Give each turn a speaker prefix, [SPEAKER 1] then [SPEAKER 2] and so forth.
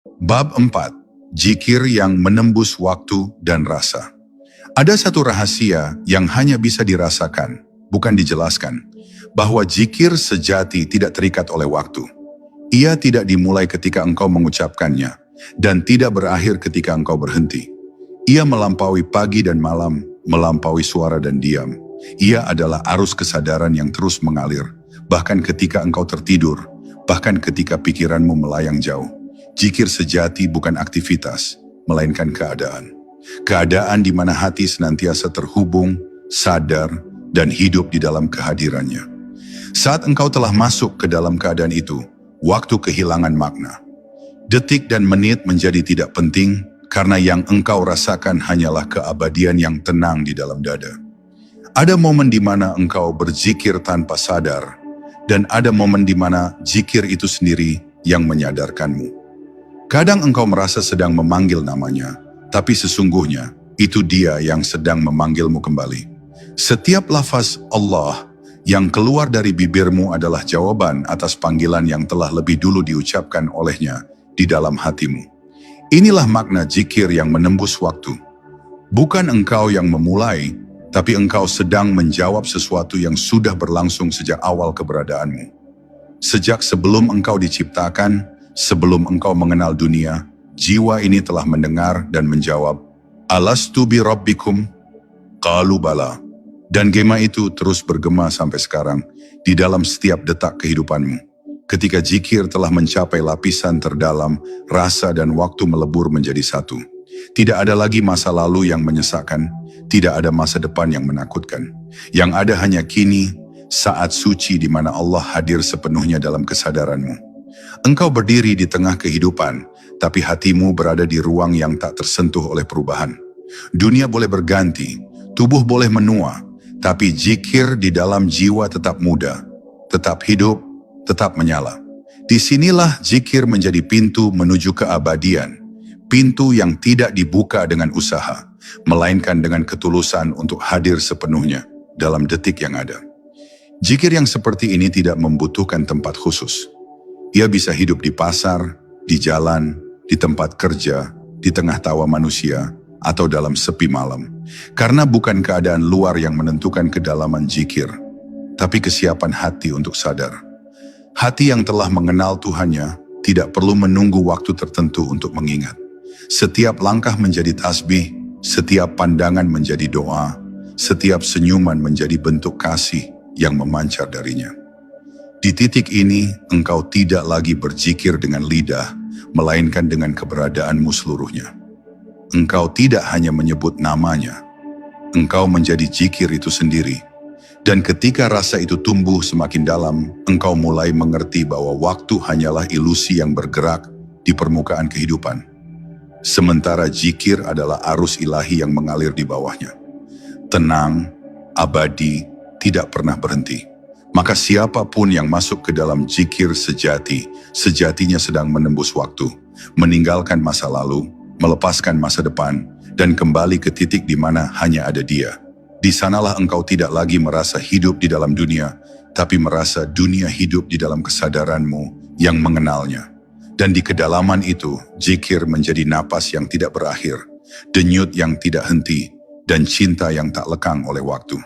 [SPEAKER 1] Bab 4. Zikir yang menembus waktu dan rasa. Ada satu rahasia yang hanya bisa dirasakan, bukan dijelaskan, bahwa zikir sejati tidak terikat oleh waktu. Ia tidak dimulai ketika engkau mengucapkannya, dan tidak berakhir ketika engkau berhenti. Ia melampaui pagi dan malam, melampaui suara dan diam. Ia adalah arus kesadaran yang terus mengalir, bahkan ketika engkau tertidur, bahkan ketika pikiranmu melayang jauh. Zikir sejati bukan aktivitas, melainkan keadaan. Keadaan di mana hati senantiasa terhubung, sadar, dan hidup di dalam kehadirannya. Saat engkau telah masuk ke dalam keadaan itu, waktu kehilangan makna. Detik dan menit menjadi tidak penting, karena yang engkau rasakan hanyalah keabadian yang tenang di dalam dada. Ada momen di mana engkau berzikir tanpa sadar, dan ada momen di mana zikir itu sendiri yang menyadarkanmu. Kadang engkau merasa sedang memanggil namanya, tapi sesungguhnya itu dia yang sedang memanggilmu kembali. Setiap lafaz Allah yang keluar dari bibirmu adalah jawaban atas panggilan yang telah lebih dulu diucapkan olehnya di dalam hatimu. Inilah makna zikir yang menembus waktu. Bukan engkau yang memulai, tapi engkau sedang menjawab sesuatu yang sudah berlangsung sejak awal keberadaanmu. Sejak sebelum engkau diciptakan, sebelum engkau mengenal dunia, jiwa ini telah mendengar dan menjawab, Alastu bi rabbikum? Qalu bala. Dan gema itu terus bergema sampai sekarang, di dalam setiap detak kehidupanmu. Ketika zikir telah mencapai lapisan terdalam, rasa dan waktu melebur menjadi satu. Tidak ada lagi masa lalu yang menyesakkan, tidak ada masa depan yang menakutkan. Yang ada hanya kini, saat suci di mana Allah hadir sepenuhnya dalam kesadaranmu. Engkau berdiri di tengah kehidupan, tapi hatimu berada di ruang yang tak tersentuh oleh perubahan. Dunia boleh berganti, tubuh boleh menua, tapi zikir di dalam jiwa tetap muda, tetap hidup, tetap menyala. Disinilah zikir menjadi pintu menuju keabadian, pintu yang tidak dibuka dengan usaha, melainkan dengan ketulusan untuk hadir sepenuhnya dalam detik yang ada. Zikir yang seperti ini tidak membutuhkan tempat khusus. Ia bisa hidup di pasar, di jalan, di tempat kerja, di tengah tawa manusia, atau dalam sepi malam. Karena bukan keadaan luar yang menentukan kedalaman zikir, tapi kesiapan hati untuk sadar. Hati yang telah mengenal Tuhannya tidak perlu menunggu waktu tertentu untuk mengingat. Setiap langkah menjadi tasbih, setiap pandangan menjadi doa, setiap senyuman menjadi bentuk kasih yang memancar darinya. Di titik ini, engkau tidak lagi berzikir dengan lidah, melainkan dengan keberadaanmu seluruhnya. Engkau tidak hanya menyebut namanya, engkau menjadi zikir itu sendiri. Dan ketika rasa itu tumbuh semakin dalam, engkau mulai mengerti bahwa waktu hanyalah ilusi yang bergerak di permukaan kehidupan. Sementara zikir adalah arus ilahi yang mengalir di bawahnya. Tenang, abadi, tidak pernah berhenti. Maka siapapun yang masuk ke dalam zikir sejati, sejatinya sedang menembus waktu, meninggalkan masa lalu, melepaskan masa depan, dan kembali ke titik di mana hanya ada Dia. Di sanalah engkau tidak lagi merasa hidup di dalam dunia, tapi merasa dunia hidup di dalam kesadaranmu yang mengenalnya. Dan di kedalaman itu, zikir menjadi napas yang tidak berakhir, denyut yang tidak henti, dan cinta yang tak lekang oleh waktu.